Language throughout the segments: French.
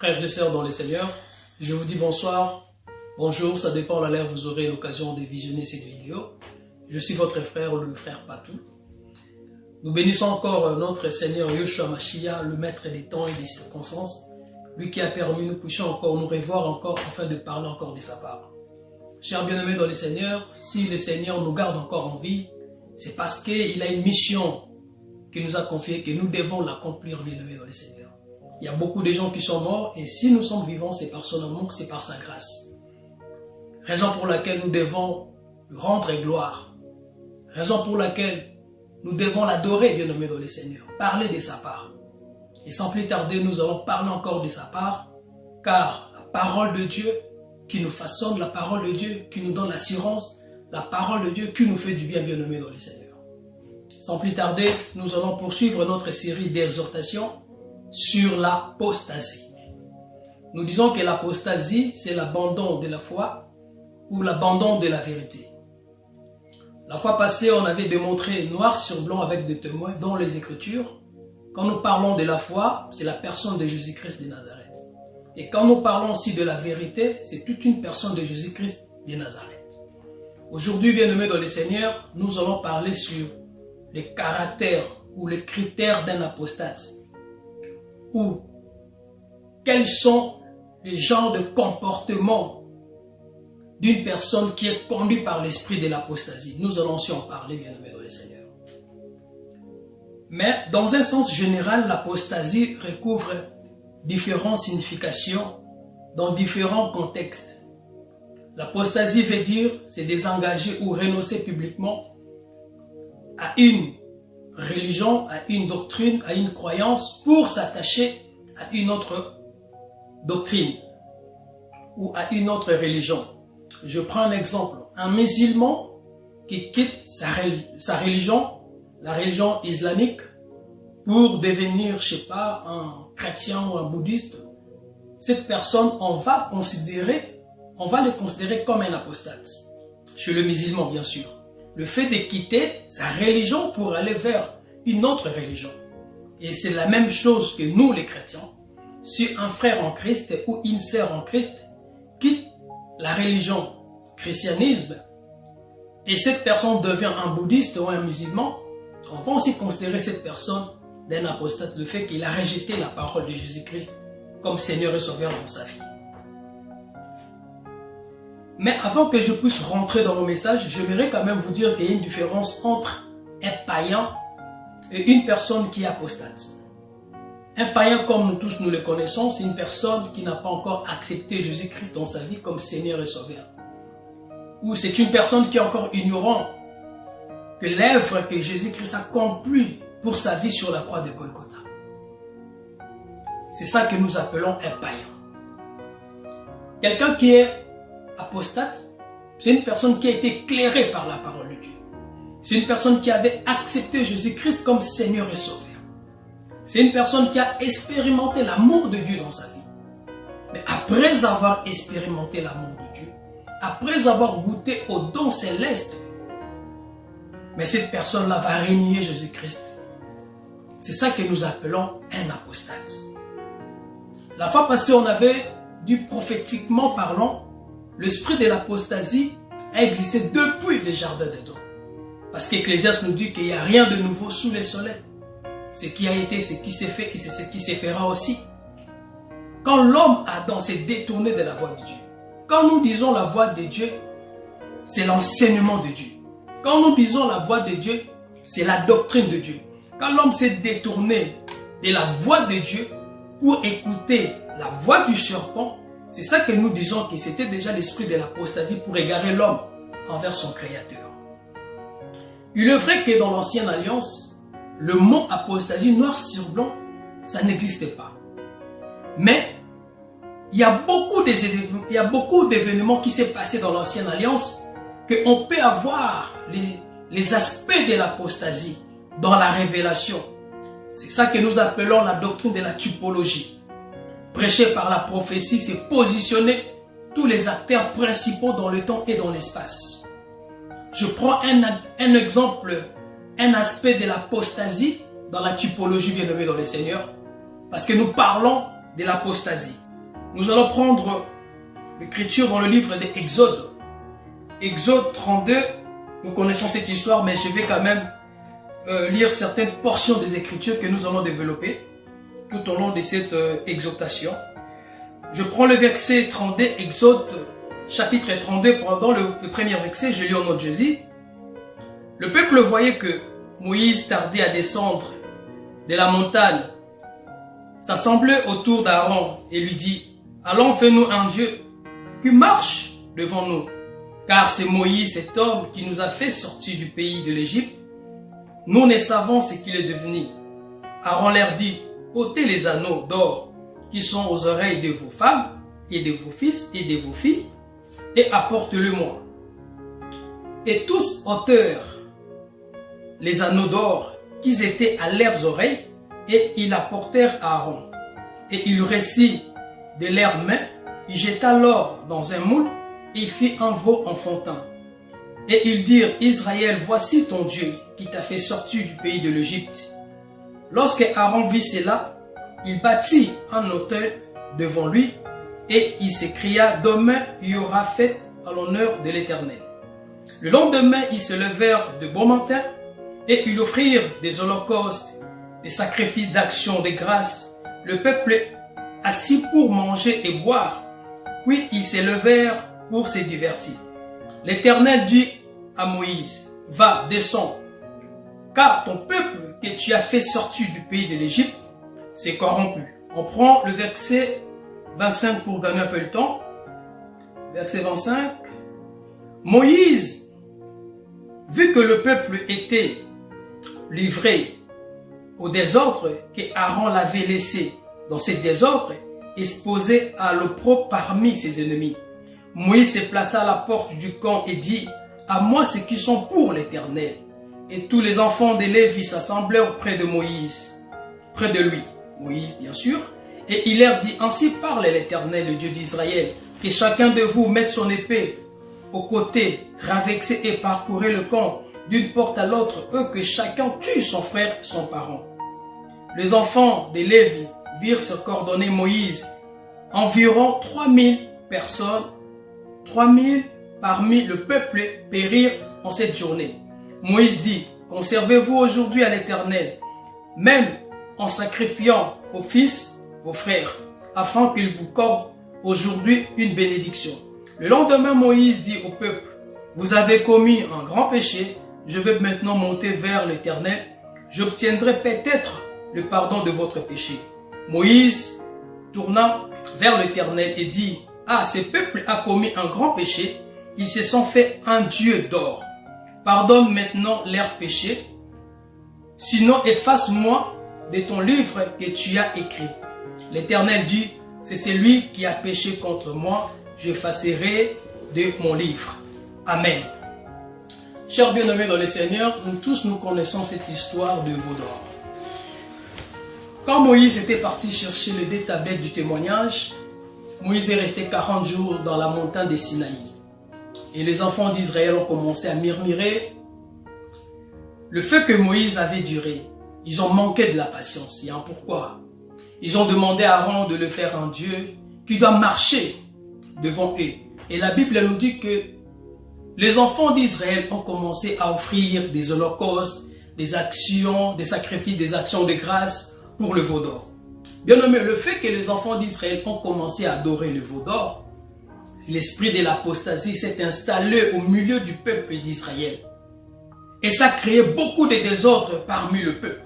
Frères et sœurs dans le Seigneur, je vous dis bonsoir, bonjour, ça dépend de l'heure vous aurez l'occasion de visionner cette vidéo. Je suis votre frère, le frère Patou. Nous bénissons encore notre Seigneur Yeshua Mashiach, le maître des temps et des circonstances, lui qui a permis nous puissions encore nous revoir encore afin de parler encore de sa part. Chers bien-aimés dans le Seigneur, si le Seigneur nous garde encore en vie, c'est parce qu'il a une mission qu'il nous a confiée, que nous devons l'accomplir, bien-aimés dans le Seigneur. Il y a beaucoup de gens qui sont morts et si nous sommes vivants, c'est par son amour, c'est par sa grâce. Raison pour laquelle nous devons rendre gloire. Raison pour laquelle nous devons l'adorer, bien-aimé dans le Seigneur. Parler de sa part. Et sans plus tarder, nous allons parler encore de sa part, car la parole de Dieu qui nous façonne, la parole de Dieu qui nous donne l'assurance, la parole de Dieu qui nous fait du bien, bien-aimé dans le Seigneur. Sans plus tarder, nous allons poursuivre notre série d'exhortations sur l'apostasie. Nous disons que l'apostasie, c'est l'abandon de la foi ou l'abandon de la vérité. La fois passée, on avait démontré noir sur blanc avec des témoins dans les Écritures. Quand nous parlons de la foi, c'est la personne de Jésus-Christ de Nazareth. Et quand nous parlons aussi de la vérité, c'est toute une personne de Jésus-Christ de Nazareth. Aujourd'hui, bien-aimés dans le Seigneur, nous allons parler sur les caractères ou les critères d'un apostate. Ou quels sont les genres de comportements d'une personne qui est conduite par l'esprit de l'apostasie. Nous allons aussi en parler, bien-aimés dans le Seigneur. Mais dans un sens général, l'apostasie recouvre différentes significations dans différents contextes. L'apostasie veut dire se désengager ou renoncer publiquement à une religion, à une doctrine, à une croyance pour s'attacher à une autre doctrine ou à une autre religion. Je prends un exemple. Un musulman qui quitte sa religion, la religion islamique, pour devenir, je sais pas, un chrétien ou un bouddhiste, cette personne, on va le considérer comme un apostate. Chez le musulman, bien sûr. Le fait de quitter sa religion pour aller vers une autre religion. Et c'est la même chose que nous, les chrétiens. Si un frère en Christ ou une sœur en Christ quitte la religion christianisme et cette personne devient un bouddhiste ou un musulman, on va aussi considérer cette personne d'un apostate, le fait qu'il a rejeté la parole de Jésus-Christ comme Seigneur et Sauveur dans sa vie. Mais avant que je puisse rentrer dans mon message, j'aimerais quand même vous dire qu'il y a une différence entre un païen et une personne qui est apostate. Un païen, comme nous tous nous le connaissons, c'est une personne qui n'a pas encore accepté Jésus-Christ dans sa vie comme Seigneur et Sauveur. Ou c'est une personne qui est encore ignorant que l'œuvre que Jésus-Christ a accomplie pour sa vie sur la croix de Golgotha. C'est ça que nous appelons un païen. Quelqu'un qui est apostate, c'est une personne qui a été éclairée par la parole de Dieu. C'est une personne qui avait accepté Jésus-Christ comme Seigneur et Sauveur. C'est une personne qui a expérimenté l'amour de Dieu dans sa vie. Mais après avoir expérimenté l'amour de Dieu, après avoir goûté aux dons célestes, mais cette personne-là va renier Jésus-Christ. C'est ça que nous appelons un apostate. La fois passée, on avait dit prophétiquement parlant, l'esprit de l'apostasie a existé depuis le jardin d'Éden. Parce qu'Ecclésiaste nous dit qu'il n'y a rien de nouveau sous le soleil. Ce qui a été, ce qui s'est fait et c'est ce qui se fera aussi. Quand l'homme Adam s'est détourné de la voie de Dieu, quand nous disons la voie de Dieu, c'est l'enseignement de Dieu. Quand nous disons la voie de Dieu, c'est la doctrine de Dieu. Quand l'homme s'est détourné de la voie de Dieu pour écouter la voix du serpent, c'est ça que nous disons que c'était déjà l'esprit de l'apostasie pour égarer l'homme envers son Créateur. Il est vrai que dans l'Ancienne Alliance, le mot apostasie noir sur blanc, ça n'existait pas. Mais il y a beaucoup d'événements qui s'est passé dans l'Ancienne Alliance qu'on peut avoir les aspects de l'apostasie dans la révélation. C'est ça que nous appelons la doctrine de la typologie. Prêcher par la prophétie, c'est positionner tous les acteurs principaux dans le temps et dans l'espace. Je prends un exemple, un aspect de l'apostasie dans la typologie bien-aimée dans le Seigneur, parce que nous parlons de l'apostasie. Nous allons prendre l'écriture dans le livre d'Exode. Exode 32, nous connaissons cette histoire, mais je vais quand même lire certaines portions des Écritures que nous allons développer tout au long de cette exhortation. Je prends le verset 32, Exode chapitre 32, dans le premier verset, je lis au nom de Jésus. Le peuple voyait que Moïse tardait à descendre de la montagne, s'assemblait autour d'Aaron et lui dit, « Allons, fais-nous un Dieu qui marche devant nous, car c'est Moïse, cet homme, qui nous a fait sortir du pays de l'Égypte. Nous ne savons ce qu'il est devenu. » Aaron leur dit, « ôtez les anneaux d'or qui sont aux oreilles de vos femmes et de vos fils et de vos filles, et apportez-le-moi. » Et tous ôtèrent les anneaux d'or qui étaient à leurs oreilles, et ils apportèrent à Aaron. Et il récit de leurs mains, il jeta l'or dans un moule, et fit un veau enfantin. Et ils dirent, Israël, voici ton Dieu qui t'a fait sortir du pays de l'Égypte. Lorsque Aaron vit cela, il bâtit un autel devant lui, et il s'écria, demain il y aura fête à l'honneur de l'Éternel. Le lendemain, ils se levèrent de bon matin, et ils offrirent des holocaustes, des sacrifices d'action de grâce. Le peuple assis pour manger et boire. Puis ils se levèrent pour se divertir. L'Éternel dit à Moïse, va, descends, car ton peuple que tu as fait sortir du pays de l'Égypte s'est corrompu. On prend le verset 25 pour gagner un peu le temps. Verset 25. Moïse, vu que le peuple était livré au désordre, que Aaron l'avait laissé dans ce désordre, exposé à l'opprobre parmi ses ennemis, Moïse se plaça à la porte du camp et dit, à moi ceux qui sont pour l'Éternel. Et tous les enfants de Lévi s'assemblèrent près de Moïse, près de lui, Moïse bien sûr, et il leur dit, ainsi parle l'Éternel, le Dieu d'Israël, que chacun de vous mette son épée au côté, traversez et parcourez le camp d'une porte à l'autre, eux que chacun tue son frère, son parent. Les enfants de Lévi virent se coordonner Moïse, environ 3000 personnes, 3000 parmi le peuple périrent en cette journée. Moïse dit, conservez-vous aujourd'hui à l'Éternel, même en sacrifiant vos fils, vos frères, afin qu'il vous corde aujourd'hui une bénédiction. Le lendemain, Moïse dit au peuple, vous avez commis un grand péché, je vais maintenant monter vers l'Éternel, j'obtiendrai peut-être le pardon de votre péché. Moïse tourna vers l'Éternel et dit, ah, ce peuple a commis un grand péché, ils se sont fait un Dieu d'or. Pardonne maintenant leurs péchés, sinon efface-moi de ton livre que tu as écrit. L'Éternel dit, c'est celui qui a péché contre moi, j'effacerai de mon livre. Amen. Chers bien-aimés dans le Seigneur, nous tous nous connaissons cette histoire de veau d'or. Quand Moïse était parti chercher le détablette du témoignage, Moïse est resté 40 jours dans la montagne de Sinaï. Et les enfants d'Israël ont commencé à murmurer. Le fait que Moïse avait duré, ils ont manqué de la patience. Il y a un pourquoi. Ils ont demandé à Aaron de le faire un Dieu qui doit marcher devant eux. Et la Bible nous dit que les enfants d'Israël ont commencé à offrir des holocaustes, des actions, des sacrifices, des actions de grâce pour le veau d'or. Bien aimé, le fait que les enfants d'Israël ont commencé à adorer le veau d'or, l'esprit de l'apostasie s'est installé au milieu du peuple d'Israël. Et ça a créé beaucoup de désordre parmi le peuple.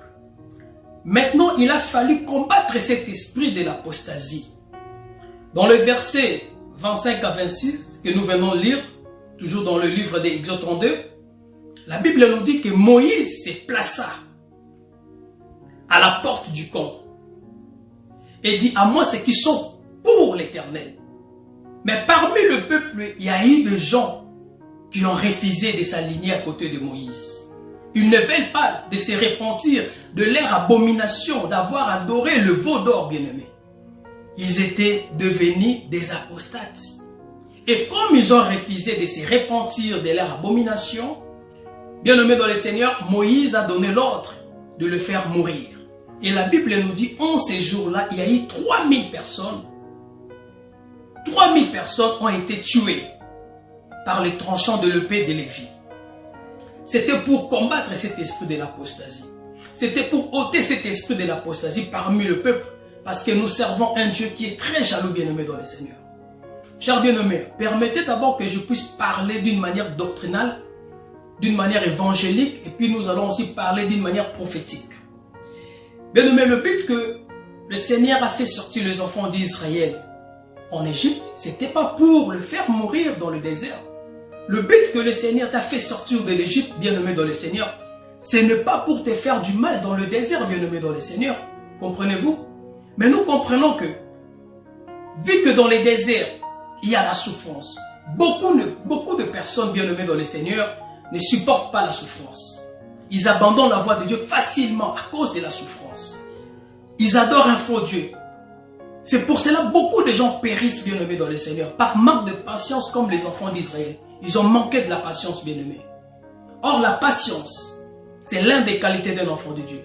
Maintenant, il a fallu combattre cet esprit de l'apostasie. Dans le verset 25 à 26 que nous venons de lire, toujours dans le livre d'Exode 32, la Bible nous dit que Moïse se plaça à la porte du camp et dit, à moi ceux qui sont pour l'Éternel. Mais parmi le peuple, il y a eu des gens qui ont refusé de s'aligner à côté de Moïse. Ils ne veulent pas de se repentir de leur abomination, d'avoir adoré le veau d'or, bien-aimé. Ils étaient devenus des apostates. Et comme ils ont refusé de se repentir de leur abomination, bien-aimé dans le Seigneur, Moïse a donné l'ordre de le faire mourir. Et la Bible nous dit, en ces jours-là, il y a eu 3000 personnes 3000 personnes ont été tuées par les tranchants de l'épée de Lévi. C'était pour combattre cet esprit de l'apostasie. C'était pour ôter cet esprit de l'apostasie parmi le peuple, parce que nous servons un Dieu qui est très jaloux, bien-aimé dans le Seigneur. Chers bien-aimés, permettez d'abord que je puisse parler d'une manière doctrinale, d'une manière évangélique, et puis nous allons aussi parler d'une manière prophétique. Bien-aimés, le but que le Seigneur a fait sortir les enfants d'Israël en Égypte, c'était pas pour le faire mourir dans le désert. Le but que le Seigneur t'a fait sortir de l'Égypte, bien-aimé dans le Seigneur, ce n'est pas pour te faire du mal dans le désert, bien-aimé dans le Seigneur. Comprenez-vous? Mais nous comprenons que, vu que dans les déserts, il y a la souffrance, beaucoup de personnes, bien-aimées dans le Seigneur, ne supportent pas la souffrance. Ils abandonnent la voie de Dieu facilement à cause de la souffrance. Ils adorent un faux Dieu. C'est pour cela que beaucoup de gens périssent, bien-aimés dans le Seigneur, par manque de patience comme les enfants d'Israël. Ils ont manqué de la patience, bien-aimés. Or, la patience, c'est l'une des qualités d'un enfant de Dieu.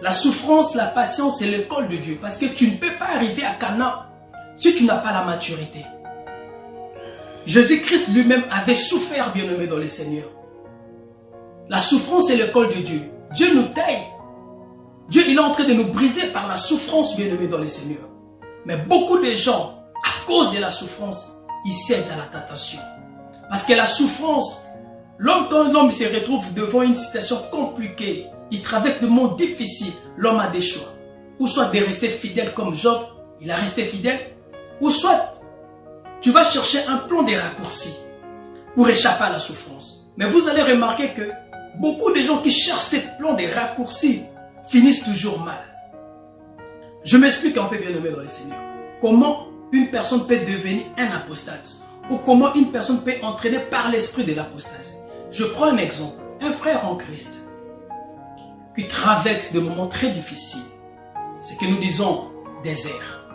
La souffrance, la patience, c'est l'école de Dieu. Parce que tu ne peux pas arriver à Canaan si tu n'as pas la maturité. Jésus-Christ lui-même avait souffert, bien-aimé dans le Seigneur. La souffrance, c'est l'école de Dieu. Dieu nous taille. Dieu, il est en train de nous briser par la souffrance, bien-aimé dans le Seigneur. Mais beaucoup de gens, à cause de la souffrance, ils cèdent à la tentation. Parce que la souffrance, quand l'homme se retrouve devant une situation compliquée, il traverse des moments difficiles, l'homme a des choix. Ou soit de rester fidèle comme Job, il a resté fidèle. Ou soit, tu vas chercher un plan de raccourci pour échapper à la souffrance. Mais vous allez remarquer que beaucoup de gens qui cherchent ce plan de raccourci finissent toujours mal. Je m'explique un peu, bien-aimé dans le Seigneur. Comment une personne peut devenir un apostate ou comment une personne peut entraîner par l'esprit de l'apostasie. Je prends un exemple. Un frère en Christ qui traverse des moments très difficiles, ce que nous disons désert,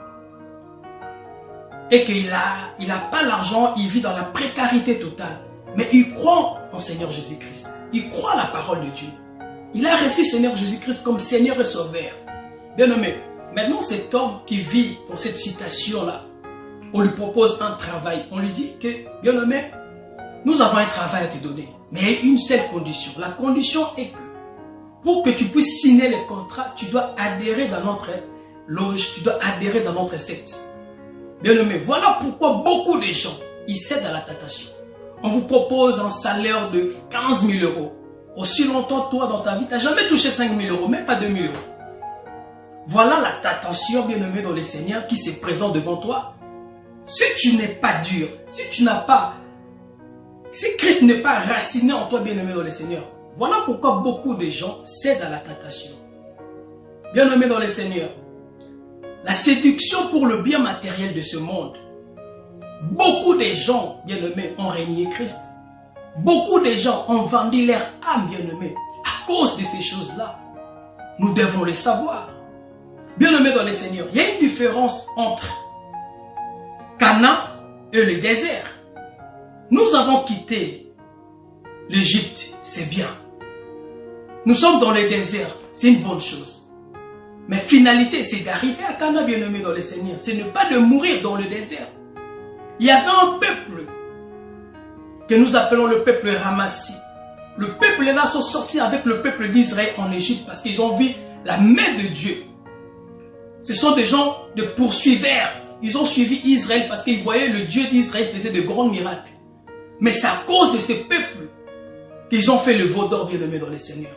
et qu'il n'a pas l'argent, il vit dans la précarité totale, mais il croit en Seigneur Jésus-Christ, il croit à la parole de Dieu, il a reçu Seigneur Jésus-Christ comme Seigneur et Sauveur. Bien-aimé, maintenant cet homme qui vit dans cette situation-là, on lui propose un travail, on lui dit que, bien-aimé, nous avons un travail à te donner, mais il y a une seule condition. La condition est que pour que tu puisses signer le contrat, tu dois adhérer dans notre loge, tu dois adhérer dans notre secte. Bien-aimé, voilà pourquoi beaucoup de gens, ils cèdent à la tentation. On vous propose un salaire de 15 000 euros. Aussi longtemps, toi, dans ta vie, tu n'as jamais touché 5 000 euros, même pas 2 000 euros. Voilà la tentation, bien-aimé, dans le Seigneur qui se présente devant toi. Si tu n'es pas dur, si Christ n'est pas raciné en toi, bien-aimé dans le Seigneur, voilà pourquoi beaucoup de gens cèdent à la tentation. Bien-aimé dans le Seigneur, la séduction pour le bien matériel de ce monde, beaucoup de gens, bien-aimés, ont régné Christ. Beaucoup de gens ont vendu leur âme, bien-aimés, à cause de ces choses-là. Nous devons le savoir. Bien-aimés dans le Seigneur, il y a une différence entre Canaan et le désert. Nous avons quitté l'Égypte, c'est bien. Nous sommes dans le désert, c'est une bonne chose. Mais finalité, c'est d'arriver à Canaan, bien-aimé dans le Seigneur. Ce n'est pas de mourir dans le désert. Il y avait un peuple que nous appelons le peuple Ramassi. Le peuple là sont sortis avec le peuple d'Israël en Égypte parce qu'ils ont vu la main de Dieu. Ce sont des gens de poursuiveurs. Ils ont suivi Israël parce qu'ils voyaient le Dieu d'Israël faisait de grands miracles. Mais c'est à cause de ce peuple qu'ils ont fait le veau d'or, bien-aimé dans le Seigneur.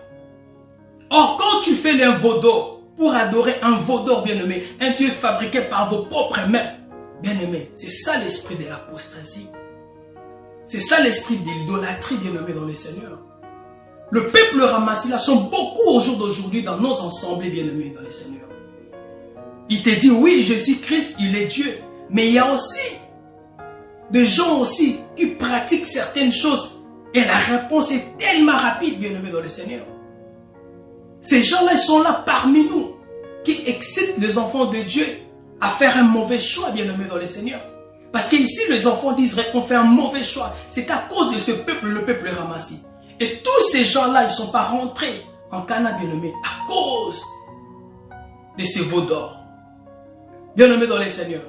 Or, quand tu fais un veau d'or pour adorer un veau d'or, bien-aimé, un Dieu fabriqué par vos propres mains, bien-aimé, c'est ça l'esprit de l'apostasie. C'est ça l'esprit de l'idolâtrie, bien-aimé dans le Seigneur. Le peuple ramassé là sont beaucoup au jour d'aujourd'hui dans nos assemblées, bien-aimés dans le Seigneur. Il te dit, oui, Jésus-Christ, il est Dieu. Mais il y a aussi des gens aussi qui pratiquent certaines choses. Et la réponse est tellement rapide, bien-aimés dans le Seigneur. Ces gens-là, ils sont là parmi nous, qui excitent les enfants de Dieu à faire un mauvais choix, bien-aimés dans le Seigneur. Parce qu'ici, les enfants d'Israël ont fait un mauvais choix. C'est à cause de ce peuple, le peuple ramassé. Et tous ces gens-là, ils ne sont pas rentrés en Canaan, bien-aimés, à cause de ces veaux d'or. Bien-aimés dans le Seigneur,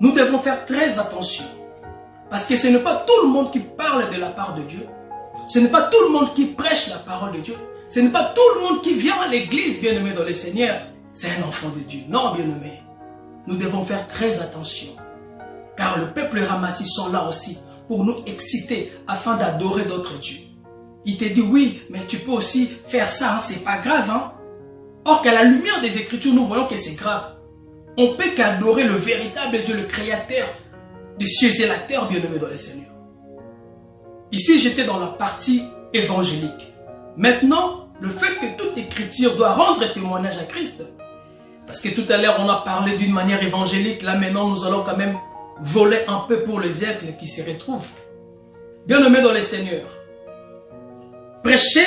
nous devons faire très attention. Parce que ce n'est pas tout le monde qui parle de la part de Dieu. Ce n'est pas tout le monde qui prêche la parole de Dieu. Ce n'est pas tout le monde qui vient à l'église, bien-aimé dans le Seigneur. C'est un enfant de Dieu. Non, bien-aimé. Nous devons faire très attention. Car le peuple ramassé sont là aussi pour nous exciter afin d'adorer d'autres dieux. Il te dit oui, mais tu peux aussi faire ça, hein, c'est pas grave. Hein? Or qu'à la lumière des Écritures, nous voyons que c'est grave. On peut qu'adorer le véritable Dieu, le Créateur des cieux et la terre, bien-aimé dans le Seigneur. Ici, j'étais dans la partie évangélique. Maintenant, le fait que toute écriture doit rendre témoignage à Christ. Parce que tout à l'heure, on a parlé d'une manière évangélique. Là, maintenant, nous allons quand même voler un peu pour les siècles qui se retrouvent. Bien-aimé dans le Seigneur. Prêcher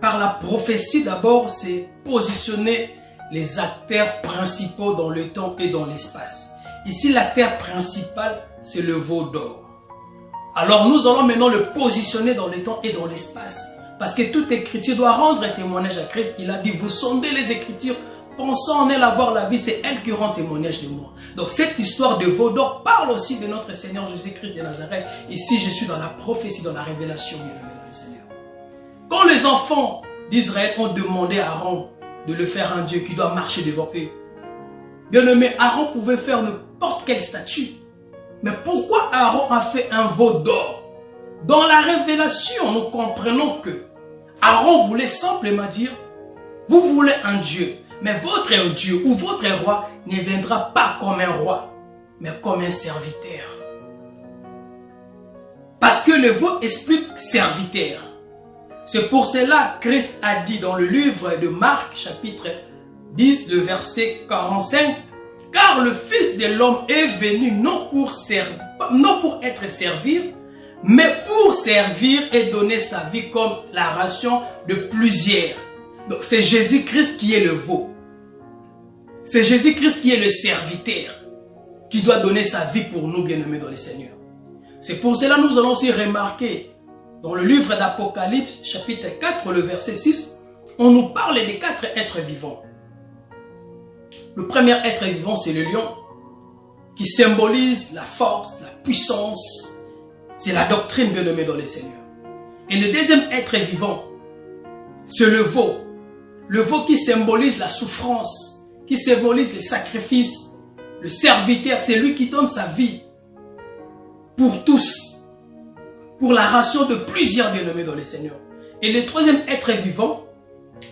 par la prophétie, d'abord, c'est positionner les acteurs principaux dans le temps et dans l'espace. Ici, l'acteur principal, c'est le veau d'or. Alors, nous allons maintenant le positionner dans le temps et dans l'espace. Parce que toute écriture doit rendre un témoignage à Christ. Il a dit, vous sondez les écritures, pensant en elle avoir la vie, c'est elle qui rend témoignage de moi. Donc, cette histoire de veau d'or parle aussi de notre Seigneur Jésus-Christ de Nazareth. Ici, je suis dans la prophétie, dans la révélation, bien-aimé dans le Seigneur. Quand les enfants d'Israël ont demandé à Aaron de le faire un Dieu qui doit marcher devant eux, bien-aimé, Aaron pouvait faire n'importe quelle statue. Mais pourquoi Aaron a fait un veau d'or? Dans la révélation, nous comprenons que Aaron voulait simplement dire, vous voulez un Dieu, mais votre Dieu ou votre roi ne viendra pas comme un roi, mais comme un serviteur. Parce que le veau explique serviteur. C'est pour cela que Christ a dit dans le livre de Marc, chapitre 10, le verset 45, « Car le Fils de l'homme est venu non pour être servi, mais pour servir et donner sa vie comme la ration de plusieurs. » Donc c'est Jésus-Christ qui est le veau. C'est Jésus-Christ qui est le serviteur, qui doit donner sa vie pour nous, bien-aimés dans le Seigneur. C'est pour cela que nous allons aussi remarquer dans le livre d'Apocalypse, chapitre 4, le verset 6, on nous parle des 4 êtres vivants. Le premier être vivant, c'est le lion, qui symbolise la force, la puissance. C'est la doctrine, bien-aimée dans le Seigneur. Et le deuxième être vivant, c'est le veau qui symbolise la souffrance, qui symbolise les sacrifices. Le serviteur, c'est lui qui donne sa vie pour tous, pour la ration de plusieurs, bien-aimés dans le Seigneur. Et le troisième être vivant,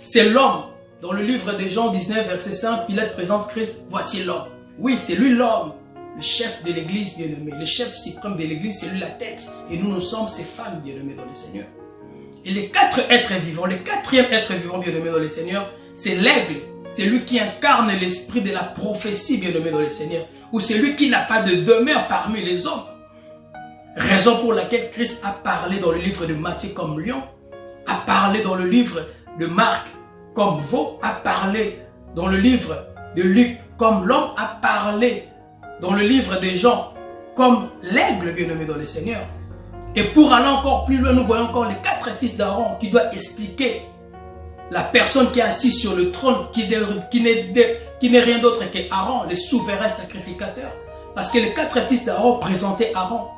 c'est l'homme. Dans le livre de Jean 19, verset 5, Pilate présente Christ, voici l'homme. Oui, c'est lui l'homme, le chef de l'église, bien-aimé. Le chef suprême de l'église, c'est lui la tête. Et nous sommes ses femmes, bien-aimés dans le Seigneur. Et les 4 êtres vivants, le quatrième être vivant, bien-aimé dans le Seigneur, c'est l'aigle. C'est lui qui incarne l'esprit de la prophétie, bien-aimé dans le Seigneur. Ou c'est lui qui n'a pas de demeure parmi les hommes. Raison pour laquelle Christ a parlé dans le livre de Matthieu comme lion, a parlé dans le livre de Marc comme veau, a parlé dans le livre de Luc comme l'homme, a parlé dans le livre de Jean comme l'aigle, bien-aimé dans le Seigneur. Et pour aller encore plus loin, nous voyons encore les 4 fils d'Aaron qui doivent expliquer la personne qui est assise sur le trône, qui n'est rien d'autre que Aaron, le souverain sacrificateur. Parce que les 4 fils d'Aaron présentaient Aaron.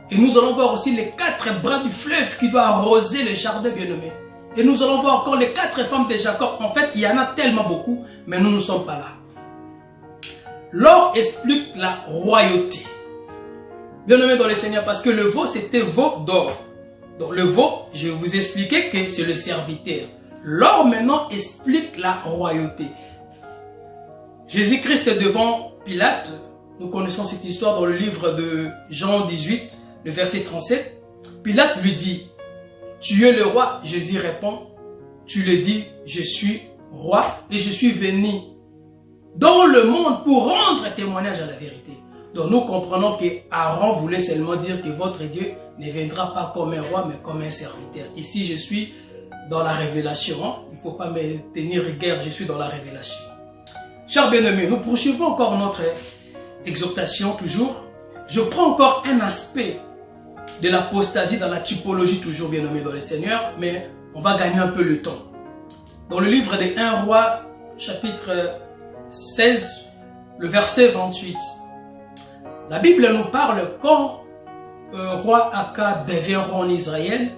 Et nous allons voir aussi les 4 bras du fleuve qui doivent arroser le jardin, bien-aimé. Et nous allons voir encore les 4 femmes de Jacob. En fait, il y en a tellement beaucoup, mais nous ne sommes pas là. L'or explique la royauté. Bien-aimé dans le Seigneur, parce que le veau, c'était veau d'or. Donc le veau, je vais vous expliquer que c'est le serviteur. L'or maintenant explique la royauté. Jésus-Christ est devant Pilate. Nous connaissons cette histoire dans le livre de Jean 18, le verset 37. Pilate lui dit, tu es le roi. Jésus répond, tu le dis, je suis roi et je suis venu dans le monde pour rendre témoignage à la vérité. Donc nous comprenons que Aaron voulait seulement dire que votre Dieu ne viendra pas comme un roi mais comme un serviteur. Ici je suis dans la révélation. Il ne faut pas me tenir rigueur, je suis dans la révélation. Chers bien-aimés, nous poursuivons encore notre exhortation toujours. Je prends encore un aspect de l'apostasie dans la typologie toujours, bien-aimés dans le Seigneur, mais on va gagner un peu le temps. Dans le livre des 1 Roi, chapitre 16, le verset 28. La Bible nous parle quand roi Akab devient roi en Israël,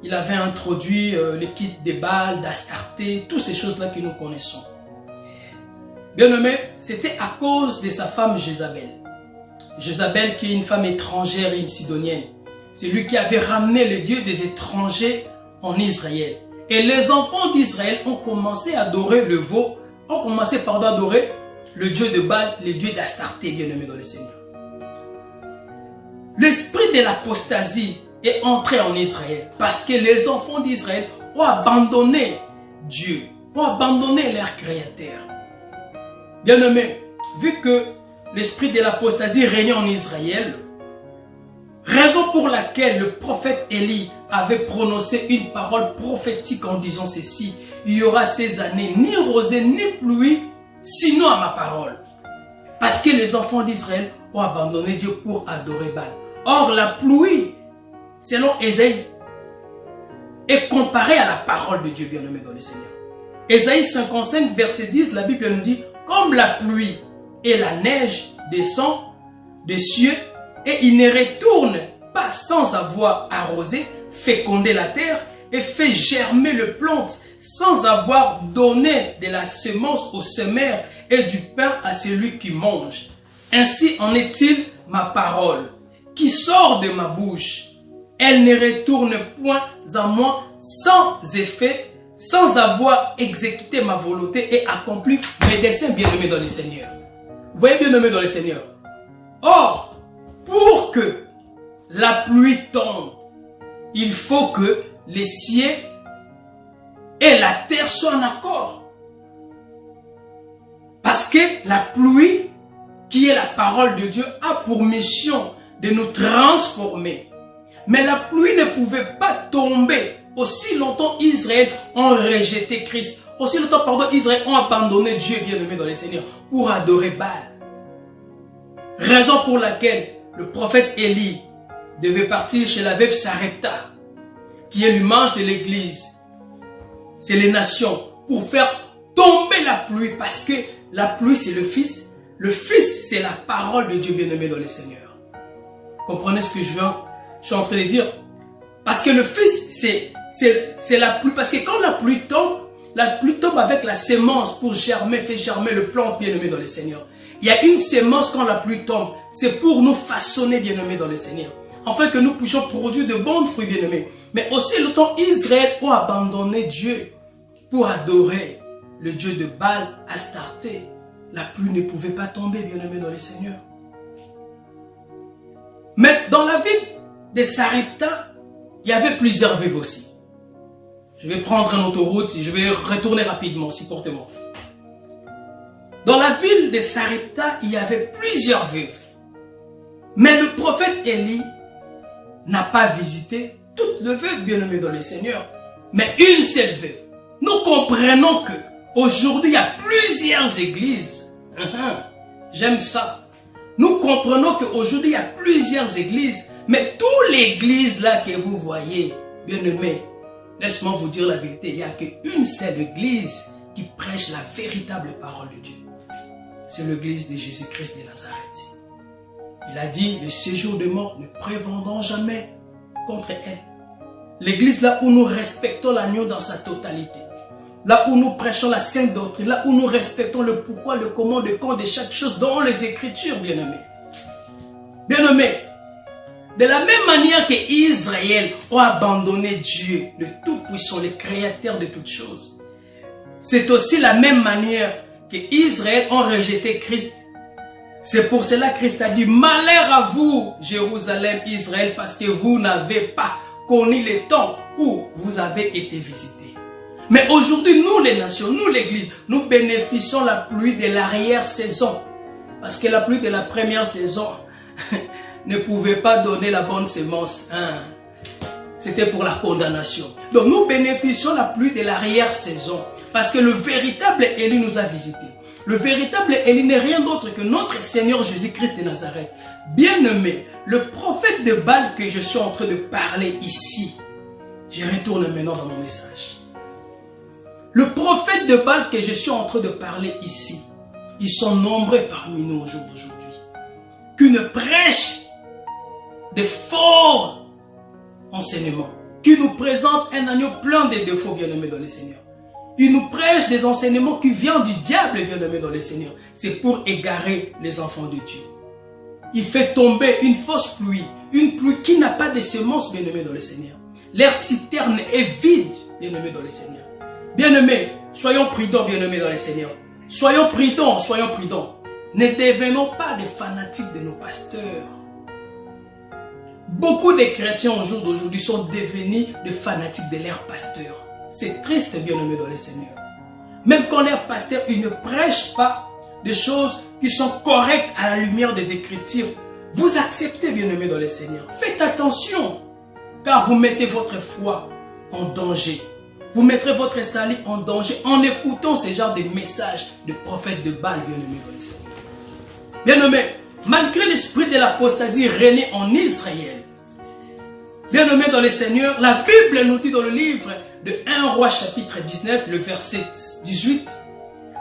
il avait introduit le kit des Baals, d'Astarté, toutes ces choses-là que nous connaissons. Bien aimé, c'était à cause de sa femme Jézabel. Jézabel qui est une femme étrangère et une sidonienne. C'est lui qui avait ramené le Dieu des étrangers en Israël. Et les enfants d'Israël ont commencé à adorer le veau, ont commencé à adorer le Dieu de Baal, le Dieu d'Astarté, bien aimé dans le Seigneur. L'esprit de l'apostasie est entré en Israël parce que les enfants d'Israël ont abandonné Dieu, ont abandonné leur Créateur. Bien aimé, vu que l'esprit de l'apostasie régnait en Israël, raison pour laquelle le prophète Élie avait prononcé une parole prophétique en disant ceci: il y aura ces années ni rosée ni pluie, sinon à ma parole. Parce que les enfants d'Israël ont abandonné Dieu pour adorer Baal. Or la pluie, selon Ésaïe, est comparée à la parole de Dieu, bien-aimé dans le Seigneur. Ésaïe 55, verset 10, la Bible nous dit: comme la pluie et la neige descend des cieux, et il ne retourne pas sans avoir arrosé, fécondé la terre et fait germer le plante, sans avoir donné de la semence au semeur et du pain à celui qui mange. Ainsi en est-il ma parole qui sort de ma bouche. Elle ne retourne point à moi sans effet, sans avoir exécuté ma volonté et accompli mes desseins, bien-aimés dans le Seigneur. Vous voyez, bien-aimés dans le Seigneur. Or, pour que la pluie tombe, il faut que les cieux et la terre soient en accord. Parce que la pluie, qui est la parole de Dieu, a pour mission de nous transformer. Mais la pluie ne pouvait pas tomber aussi longtemps Israël ont rejeté Christ. Aussi longtemps, Israël ont abandonné Dieu, bien-aimé dans le Seigneur, pour adorer Baal. Raison pour laquelle le prophète Élie devait partir chez la veuve Sarepta, qui est l'image de l'église. C'est les nations, pour faire tomber la pluie, parce que la pluie c'est le Fils. Le Fils c'est la parole de Dieu, bien-aimé dans le Seigneur. Comprenez ce que je suis en train de dire? Parce que le Fils c'est la pluie, parce que quand la pluie tombe avec la sémence pour germer, fait germer le plant, bien-aimé dans le Seigneur. Il y a une sémence quand la pluie tombe, c'est pour nous façonner, bien-aimé dans le Seigneur, afin que nous puissions produire de bons fruits, bien-aimés. Mais aussi le temps Israël a abandonné Dieu pour adorer le Dieu de Baal, Astarté. La pluie ne pouvait pas tomber, bien-aimé dans le Seigneur. Mais dans la ville de Sarepta, il y avait plusieurs veuves aussi. Je vais prendre une autoroute, je vais retourner rapidement, supportez-moi. Dans la ville de Sarepta, il y avait plusieurs veuves. Mais le prophète Élie n'a pas visité toutes les veuves, bien-aimées dans le Seigneur, mais une seule veuve. Nous comprenons que aujourd'hui il y a plusieurs églises. J'aime ça. Nous comprenons qu'aujourd'hui il y a plusieurs églises, mais toutes les églises là que vous voyez, bien-aimés, laisse-moi vous dire la vérité, il n'y a qu'une seule église qui prêche la véritable parole de Dieu. C'est l'église de Jésus-Christ de Nazareth. Il a dit, le séjour de mort ne prévendons jamais contre elle. L'église là où nous respectons l'agneau dans sa totalité. Là où nous prêchons la sainte doctrine. Là où nous respectons le pourquoi, le comment, le quand de chaque chose dans les Écritures, bien-aimés. Bien-aimés, de la même manière que Israël a abandonné Dieu, le Tout-Puissant, le Créateur de toutes choses. C'est aussi la même manière que Israël a rejeté Christ. C'est pour cela que Christ a dit, malheur à vous, Jérusalem, Israël, parce que vous n'avez pas connu le temps où vous avez été visités. Mais aujourd'hui, nous les nations, nous l'église, nous bénéficions la pluie de l'arrière-saison. Parce que la pluie de la première saison ne pouvait pas donner la bonne semence. C'était pour la condamnation. Donc nous bénéficions la pluie de l'arrière-saison. Parce que le véritable Élie nous a visités. Le véritable Élie n'est rien d'autre que notre Seigneur Jésus-Christ de Nazareth. Bien-aimé, le prophète de Baal que je suis en train de parler ici, je retourne maintenant dans mon message. Le prophète de Baal que je suis en train de parler ici, ils sont nombreux parmi nous au jour d'aujourd'hui. qui ne prêche de faux enseignements, qui nous présente un agneau plein de défauts, bien-aimés dans le Seigneur. Il nous prêche des enseignements qui viennent du diable, bien-aimés dans le Seigneur. C'est pour égarer les enfants de Dieu. Il fait tomber une fausse pluie, une pluie qui n'a pas de semences, bien-aimés dans le Seigneur. Leur citerne est vide, bien-aimés dans le Seigneur. Bien-aimés, soyons prudents, bien-aimés dans le Seigneur. Soyons prudents, soyons prudents. Ne devenons pas des fanatiques de nos pasteurs. Beaucoup de chrétiens au jour d'aujourd'hui sont devenus des fanatiques de leurs pasteurs. C'est triste, bien-aimés dans le Seigneur. Même quand leurs pasteurs, ils ne prêchent pas des choses qui sont correctes à la lumière des Écritures, vous acceptez, bien-aimés dans le Seigneur. Faites attention, car vous mettez votre foi en danger. Vous mettrez votre salut en danger en écoutant ce genre de messages de prophètes de Baal, bien-aimés dans le Seigneur. Bien-aimés, malgré l'esprit de l'apostasie régné en Israël, bien-aimés dans le Seigneur, la Bible nous dit dans le livre de 1 Roi chapitre 19, le verset 18,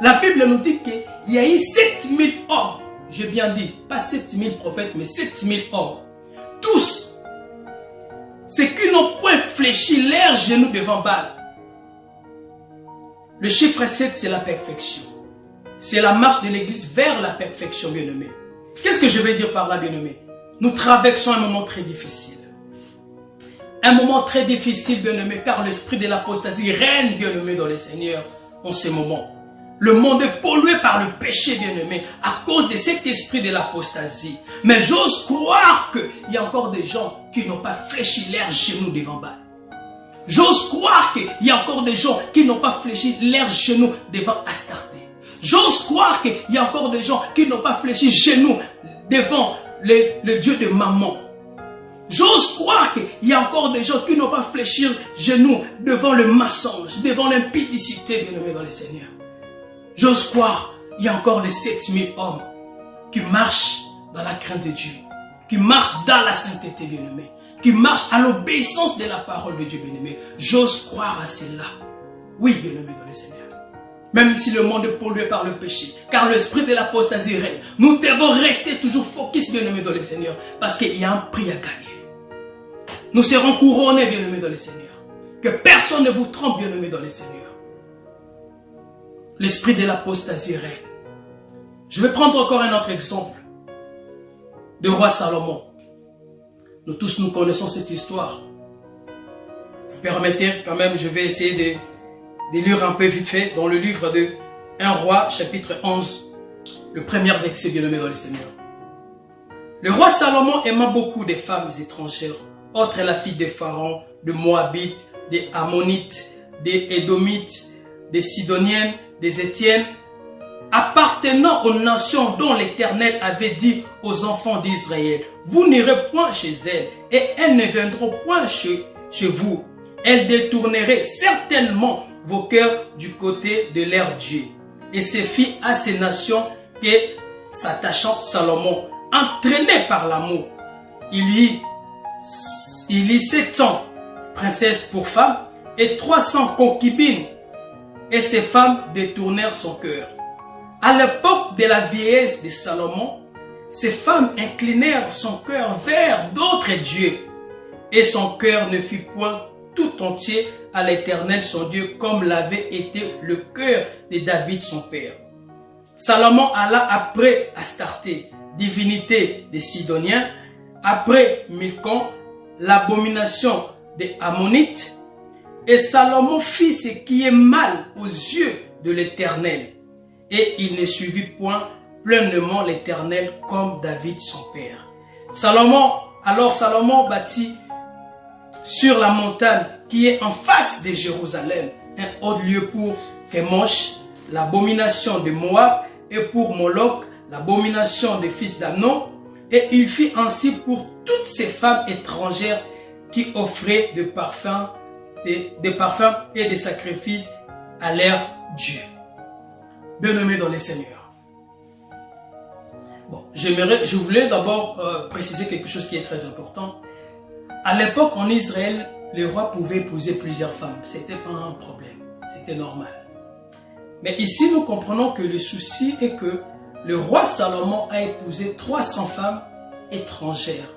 la Bible nous dit qu'il y a eu 7000 hommes, j'ai bien dit, pas 7000 prophètes, mais 7000 hommes, tous, ceux qui n'ont point fléchi leurs genoux devant Baal. Le chiffre 7, c'est la perfection. C'est la marche de l'église vers la perfection, bien-aimés. Qu'est-ce que je veux dire par là, bien-aimés? Nous traversons un moment très difficile. Un moment très difficile, bien-aimés, car l'esprit de l'apostasie règne, bien-aimés, dans le Seigneur en ce moment. Le monde est pollué par le péché, bien-aimés, à cause de cet esprit de l'apostasie. Mais j'ose croire qu'il y a encore des gens qui n'ont pas fléchi leurs genoux devant Baal. J'ose croire qu'il y a encore des gens qui n'ont pas fléchi leurs genoux devant Astarté. J'ose croire qu'il y a encore des gens qui n'ont pas fléchi genoux devant le Dieu de Mammon. J'ose croire qu'il y a encore des gens qui n'ont pas fléchi genoux devant le mensonge, devant l'impudicité, bien-aimés dans le Seigneur. J'ose croire qu'il y a encore les 7000 hommes qui marchent dans la crainte de Dieu, qui marchent dans la sainteté, bien-aimés, qui marchent à l'obéissance de la parole de Dieu, bien-aimé. J'ose croire à cela. Oui, bien-aimé dans le Seigneur. Même si le monde est pollué par le péché, car l'esprit de l'apostasie règne, nous devons rester toujours focus, bien-aimé dans le Seigneur, parce qu'il y a un prix à gagner. Nous serons couronnés, bien-aimé dans le Seigneur. Que personne ne vous trompe, bien-aimé dans le Seigneur. L'esprit de l'apostasie règne. Je vais prendre encore un autre exemple de roi Salomon. Nous tous, nous connaissons cette histoire. Vous permettez quand même, je vais essayer de lire un peu vite fait dans le livre de 1 Roi, chapitre 11, le premier verset, bien-aimé dans le Seigneur. Le roi Salomon aima beaucoup des femmes étrangères, autres la fille des Pharaons, des Moabites, des Ammonites, des Édomites, des Sidoniennes, des Étiennes, appartenant aux nations dont l'Éternel avait dit aux enfants d'Israël, vous n'irez point chez elles, et elles ne viendront point chez vous. Elles détourneraient certainement vos cœurs du côté de leur Dieu. Et se fit à ces nations que, s'attachant Salomon, entraîné par l'amour, il y 700 princesses pour femmes et 300 concubines, et ces femmes détournèrent son cœur. À l'époque de la vieillesse de Salomon, ces femmes inclinèrent son cœur vers d'autres dieux, et son cœur ne fut point tout entier à l'Éternel son Dieu, comme l'avait été le cœur de David son père. Salomon alla après Astarté, divinité des Sidoniens, après Milcom, l'abomination des Ammonites, et Salomon fit ce qui est mal aux yeux de l'Éternel, et il ne suivit point pleinement l'Éternel comme David son père. Alors Salomon bâtit sur la montagne qui est en face de Jérusalem un haut lieu pour Kémosh, l'abomination de Moab, et pour Moloch, l'abomination des fils d'Amnon, et il fit ainsi pour toutes ces femmes étrangères qui offraient des parfums et des sacrifices à leur Dieu. Bien-aimés dans le Seigneur. Bon, je voulais d'abord préciser quelque chose qui est très important. À l'époque, en Israël, les rois pouvaient épouser plusieurs femmes. C'était pas un problème. C'était normal. Mais ici, nous comprenons que le souci est que le roi Salomon a épousé 300 femmes étrangères.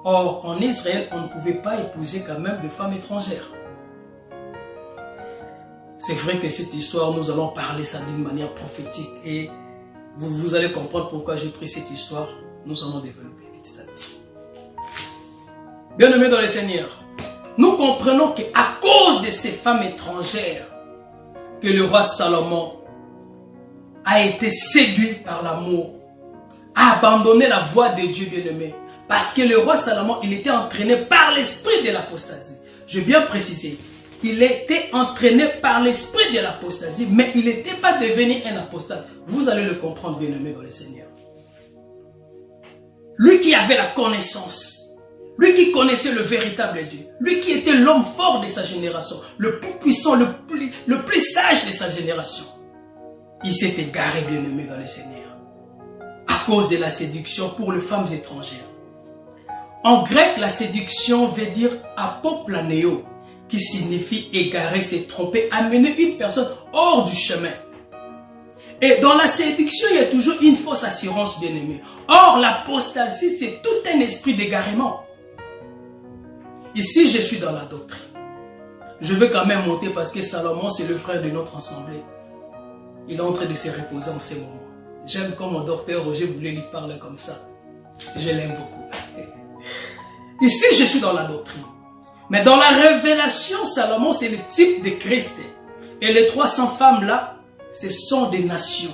Or, en Israël, on ne pouvait pas épouser quand même de femmes étrangères. C'est vrai que cette histoire, nous allons parler ça d'une manière prophétique et vous allez comprendre pourquoi j'ai pris cette histoire. Nous allons développer petit à petit. Bien-aimés dans le Seigneur, nous comprenons qu'à cause de ces femmes étrangères, que le roi Salomon a été séduit par l'amour, a abandonné la voie de Dieu bien-aimé. Parce que le roi Salomon, il était entraîné par l'esprit de l'apostasie. Je vais bien préciser. Il était entraîné par l'esprit de l'apostasie, mais il n'était pas devenu un apostate. Vous allez le comprendre, bien-aimé dans le Seigneur. Lui qui avait la connaissance, lui qui connaissait le véritable Dieu, lui qui était l'homme fort de sa génération, le plus puissant, le plus sage de sa génération, il s'est égaré, bien-aimé dans le Seigneur, à cause de la séduction pour les femmes étrangères. En grec, la séduction veut dire apoplaneo, qui signifie égarer, se tromper, amener une personne hors du chemin. Et dans la séduction, il y a toujours une fausse assurance, bien-aimé. Or, l'apostasie, c'est tout un esprit d'égarement. Ici, je suis dans la doctrine. Je veux quand même monter parce que Salomon, c'est le frère de notre assemblée. Il est en train de se reposer en ce moment. J'aime comme mon docteur Roger voulait lui parler comme ça. Je l'aime beaucoup. Ici, je suis dans la doctrine. Mais dans la révélation, Salomon, c'est le type de Christ. Et les 300 femmes-là, ce sont des nations.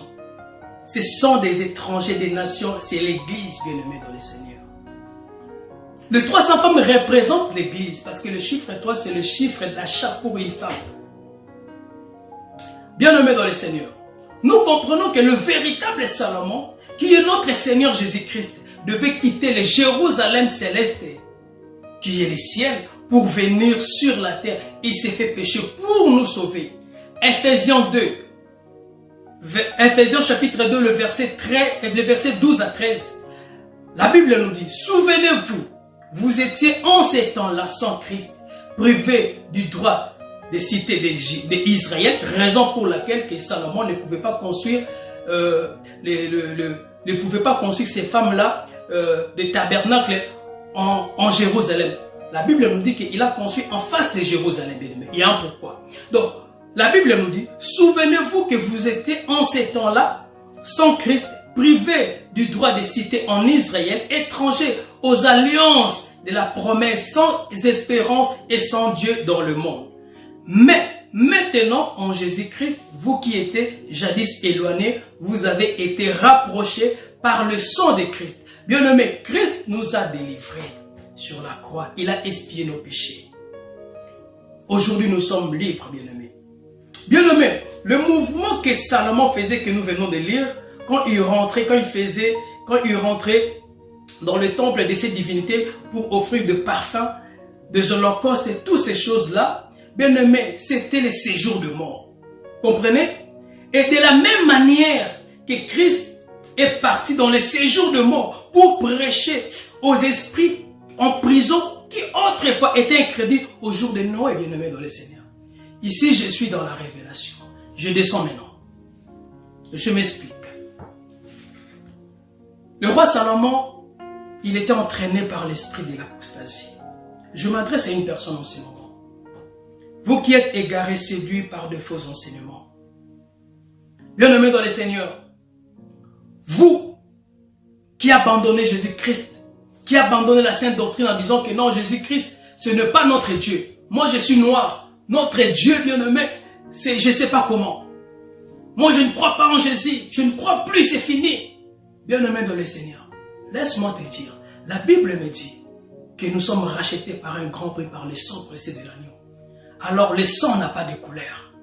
Ce sont des étrangers des nations. C'est l'église, bien-aimée dans le Seigneur. Les 300 femmes représentent l'église. Parce que le chiffre 3, c'est le chiffre d'achat pour une femme. Bien-aimés dans le Seigneur, nous comprenons que le véritable Salomon, qui est notre Seigneur Jésus-Christ, devait quitter le Jérusalem céleste, qui est le ciel, pour venir sur la terre. Il s'est fait pécher pour nous sauver. Ephésiens 2. Ephésiens chapitre 2, le verset 12 à 13. La Bible nous dit, souvenez-vous, vous étiez en ces temps-là sans Christ, privés du droit des cités d'Israël, raison pour laquelle que Salomon ne pouvait pas construire ne pouvait pas construire ces femmes-là des tabernacles en Jérusalem. La Bible nous dit qu'il a construit en face de Jérusalem. Il y a un pourquoi. Donc, la Bible nous dit, souvenez-vous que vous étiez en ces temps-là, sans Christ, privés du droit de citer en Israël, étrangers aux alliances de la promesse, sans espérance et sans Dieu dans le monde. Mais, maintenant, en Jésus-Christ, vous qui étiez jadis éloignés, vous avez été rapprochés par le sang de Christ. Bien-aimé, Christ nous a délivrés sur la croix. Il a expié nos péchés. Aujourd'hui, nous sommes libres, bien-aimés. Bien-aimés, le mouvement que Salomon faisait, que nous venons de lire, quand il rentrait dans le temple de ses divinités pour offrir des parfums, des holocaustes et toutes ces choses-là, bien-aimés, c'était le séjour de mort. Comprenez? Et de la même manière que Christ est parti dans le séjour de mort pour prêcher aux esprits en prison qui autrefois étaient incrédules au jour de Noé, bien-aimés dans le Seigneur. Ici, je suis dans la révélation. Je descends maintenant. Je m'explique. Le roi Salomon, il était entraîné par l'esprit de l'apostasie. Je m'adresse à une personne en ce moment. Vous qui êtes égarés, séduits par de faux enseignements. Bien-aimés dans le Seigneur, vous qui abandonnez Jésus-Christ, qui abandonnez la sainte doctrine en disant que non, Jésus-Christ, ce n'est pas notre Dieu. Moi, je suis noir. Notre Dieu, bien-aimé, c'est je ne sais pas comment. Moi, je ne crois pas en Jésus. Je ne crois plus, c'est fini. Bien-aimé dans le Seigneur, laisse-moi te dire, la Bible me dit que nous sommes rachetés par un grand prix, par le sang précieux de l'agneau. Alors, le sang n'a pas de couleur.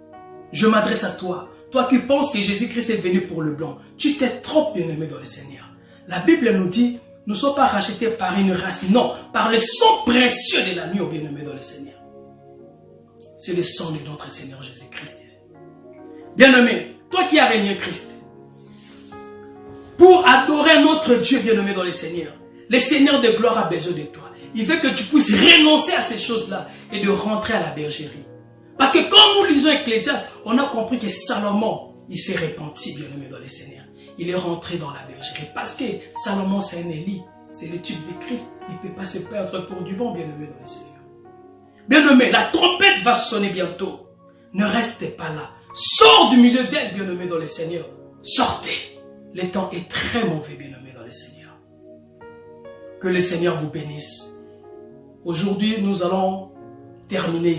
Je m'adresse à toi. Toi qui penses que Jésus-Christ est venu pour le blanc, tu t'es trop bien-aimé dans le Seigneur. La Bible nous dit, nous ne sommes pas rachetés par une race, non, par le sang précieux de l'agneau, bien-aimé dans le Seigneur. C'est le sang de notre Seigneur Jésus-Christ. Bien-aimé, toi qui as régné Christ, pour adorer notre Dieu bien-aimé dans le Seigneur de gloire a besoin de toi. Il veut que tu puisses renoncer à ces choses-là et de rentrer à la bergerie. Parce que quand nous lisons Ecclésiaste, on a compris que Salomon, il s'est repenti bien-aimé dans le Seigneur. il est rentré dans la bergerie. Parce que Salomon, c'est un Élie. C'est le type de Christ. Il ne peut pas se perdre pour du bon, bien-aimé dans le Seigneur. Bien-aimé, la trompette va sonner bientôt. Ne restez pas là. Sors du milieu d'elle, bien-aimé dans le Seigneur. Sortez. Le temps est très mauvais, bien-aimé dans le Seigneur. Que le Seigneur vous bénisse. Aujourd'hui, nous allons terminer